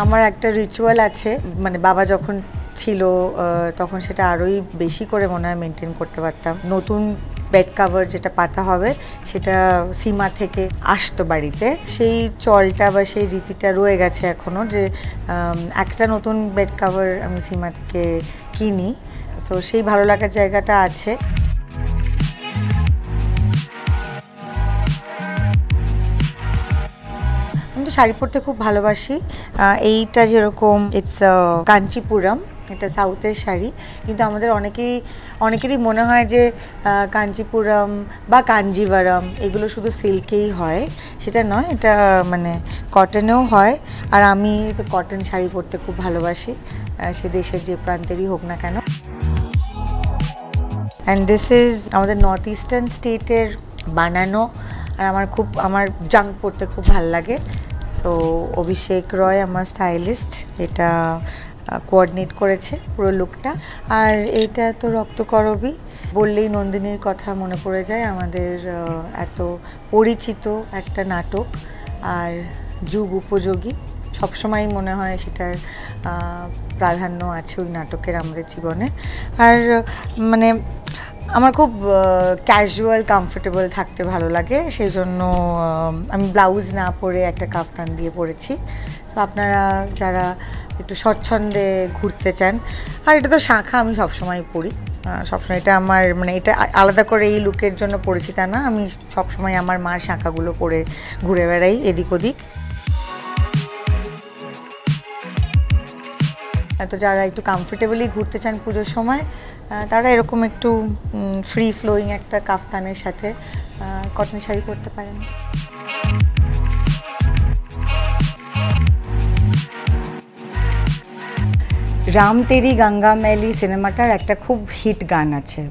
আমার একটা রিচুয়াল আছে, মানে বাবা যখন ছিল তখন সেটা আরোই বেশি করে মনে হয় মেনটেন করতে পারতাম। নতুন বেড কাভার যেটা পাতা হবে সেটা সীমা থেকে আসতো বাড়িতে, সেই চলটা বা সেই রীতিটা রয়ে গেছে এখনও, যে একটা নতুন বেড কাভার আমি সীমা থেকে কিনি। সো সেই ভালো লাগার জায়গাটা আছে। আমি তো শাড়ি পরতে খুব ভালোবাসি। এইটা যেরকম ইটস কাঞ্চিপুরম, এটা সাউথের শাড়ি, কিন্তু আমাদের অনেকেরই মনে হয় যে কাঞ্চিপুরম বা কাঞ্জিভারম এগুলো শুধু সিল্কেই হয়, সেটা নয়, এটা মানে কটনেও হয়। আর আমি তো কটন শাড়ি পরতে খুব ভালোবাসি, সে দেশের যে প্রান্তেরই হোক না কেন। অ্যান্ড দিস ইজ আমাদের নর্থ ইস্টার্ন স্টেটের বানানো, আর আমার জাঙ্ক পরতে খুব ভালো লাগে। সো অভিষেক রয় আমার স্টাইলিস্ট এটা কোঅর্ডিনেট করেছে পুরো লুকটা। আর এইটা তো রক্তকরবী বললেই নন্দিনীর কথা মনে পড়ে যায়, আমাদের এত পরিচিত একটা নাটক আর যুগ উপযোগী, সবসময়ই মনে হয় সেটার প্রাধান্য আছে ওই নাটকের আমাদের জীবনে। আর মানে আমার খুব ক্যাজুয়াল কমফোর্টেবল থাকতে ভালো লাগে, সেই জন্য আমি ব্লাউজ না পরে একটা কাফতান দিয়ে পরেছি। সো আপনারা যারা একটু স্বচ্ছন্দে ঘুরতে চান, আর এটা তো শাঁখা আমি সবসময় পরি, সবসময় এটা আমার মানে এটা আলাদা করে এই লুকের জন্য পরেছি তা না, আমি সবসময় আমার মার শাঁখাগুলো পরে ঘুরে বেড়াই এদিক ওদিক। তো যারা একটু কমফোর্টেবলি ঘুরতে চান পুজোর সময়, তারা এরকম একটু ফ্রি ফ্লোয়িং একটা কাফতানের সাথে কটন শাড়ি পরতে পারেন। রাম তেরি গঙ্গা मैली সিনেমাটার একটা খুব হিট গান আছে,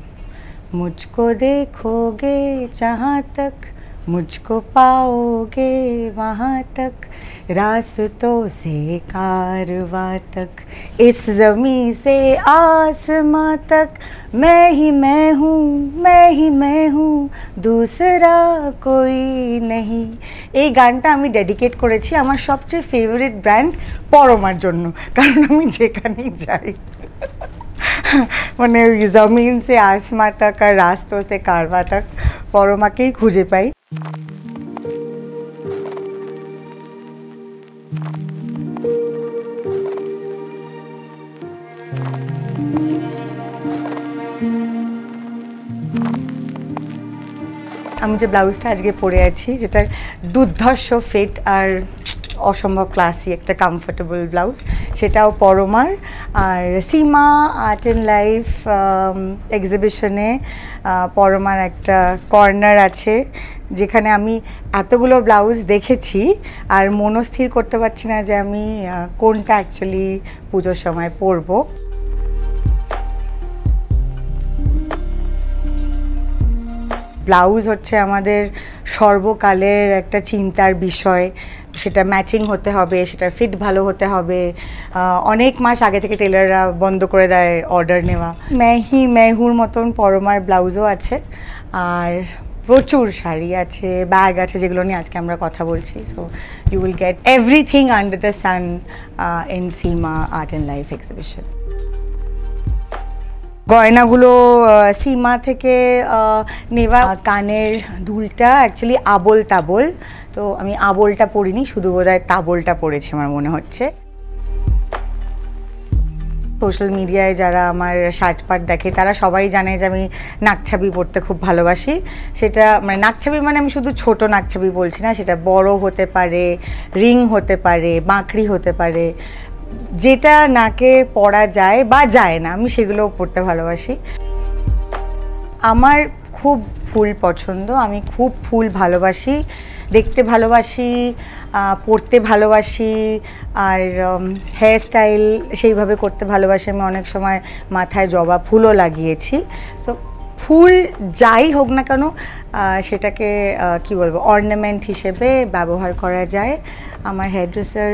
মুঝকো দেখোগে जहाँ तक मुझको पाओगे वहाँ तक रास्तों से कारवां तक इस ज़मीं से आसमां तक मैं ही मैं हूँ दूसरा कोई नहीं। এই গানটা আমি ডেডিকেট করেছি আমার সবচেয়ে ফেভারিট ব্র্যান্ড পরমার জন্য, কারণ আমি যেখানেই যাই মানে ওই জমিন সে आसमां तक আর রাস্তোं से कारवां तक পরমাকেই খুঁজে পাই। আমি যে ব্লাউজটা আজকে পরে আছি, যেটার দুর্ধর্ষ ফিট আর অসম্ভব ক্লাসি একটা কমফোর্টেবল ব্লাউজ, সেটাও পরমার। আর সীমা আর্ট অ্যান্ড লাইফ এক্সিবিশনে পরমার একটা কর্নার আছে, যেখানে আমি এতগুলো ব্লাউজ দেখেছি আর মনস্থির করতে পারছি না যে আমি কোনটা অ্যাকচুয়ালি পুজোর সময় পরবো। ব্লাউজ হচ্ছে আমাদের সর্বকালের একটা চিন্তার বিষয়, সেটা ম্যাচিং হতে হবে, সেটার ফিট ভালো হতে হবে। অনেক মাস আগে থেকে টেলাররা বন্ধ করে দেয় অর্ডার নেওয়া। মেহুর মতন পরমার ব্লাউজও আছে, আর প্রচুর শাড়ি আছে, ব্যাগ আছে, যেগুলো নিয়ে আজকে আমরা কথা বলছি। So you will get everything under the sun in Seema art and life exhibition. গয়নাগুলো সীমা থেকে নেওয়া। কানের দুলটা অ্যাকচুয়ালি আবোল তাবোল, তো আমি আবোলটা পরিনি, শুধু বোধহয় তাবোলটা পরেছি আমার মনে হচ্ছে। সোশ্যাল মিডিয়ায় যারা আমার শার্টপাট দেখে তারা সবাই জানে যে আমি নাকছাবি পরতে খুব ভালোবাসি। সেটা মানে নাকছাবি মানে আমি শুধু ছোট নাকছাবি বলছি না, সেটা বড় হতে পারে, রিং হতে পারে, বাঁকড়ি হতে পারে, যেটা নাকে পরা যায় বা যায় না আমি সেগুলোও পরতে ভালোবাসি। আমার খুব ফুল পছন্দ, আমি খুব ফুল ভালোবাসি, দেখতে ভালোবাসি, পরতে ভালোবাসি, আর হেয়ার স্টাইল সেইভাবে করতে ভালোবাসি। আমি অনেক সময় মাথায় জবা ফুলও লাগিয়েছি। তো ফুল যাই হোক না কেন সেটাকে কি বলবো অর্নামেন্ট হিসেবে ব্যবহার করা যায়। আমার হেয়ার ড্রেসার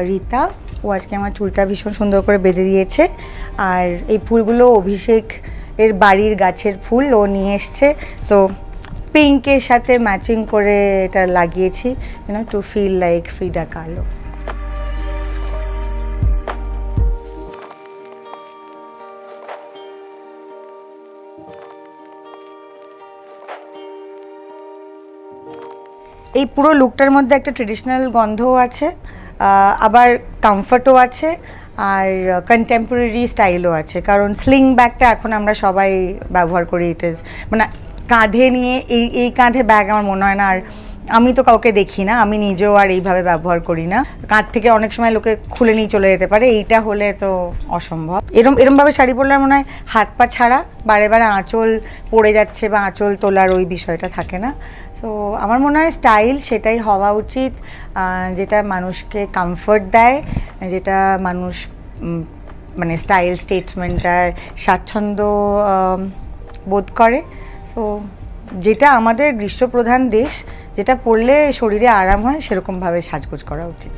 রীতা, ও আজকে আমার চুলটা ভীষণ সুন্দর করে বেঁধে দিয়েছে, আর এই ফুলগুলো অভিষেক এর বাড়ির গাছের ফুল ও নিয়ে এসছে। সো পিঙ্কের সাথে ম্যাচিং করে এটা লাগিয়েছি, টু ফিল লাইক ফ্রিডা কালো। এই পুরো লুকটার মধ্যে একটা ট্রেডিশনাল গন্ধও আছে, আবার কমফর্টও আছে, আর কন্টেম্পোরারি স্টাইলও আছে। কারণ স্লিং ব্যাগটা এখন আমরা সবাই ব্যবহার করি, ইট ইজ মানে কাঁধে নিয়ে এই কাঁধে ব্যাগ আমার মনে হয় না, আর আমি তো কাউকে দেখি না, আমি নিজেও আর এইভাবে ব্যবহার করি না। কাঁধ থেকে অনেক সময় লোকে খুলে নিয়ে চলে যেতে পারে, এইটা হলে তো অসম্ভব। এরমভাবে শাড়ি পরলে মনে হয় হাত পা ছাড়া বারে বারে আঁচল পড়ে যাচ্ছে বা আঁচল তোলার ওই বিষয়টা থাকে না। সো আমার মনে হয় স্টাইল সেটাই হওয়া উচিত, যেটা মানুষকে কমফর্ট দেয়, যেটা মানুষ মানে স্টাইল স্টেটমেন্টটায় স্বাচ্ছন্দ্য বোধ করে। সো যেটা আমাদের গ্রীষ্মপ্রধান দেশ, যেটা পরলে শরীরে আরাম হয় সেরকমভাবে সাজগোজ করা উচিত।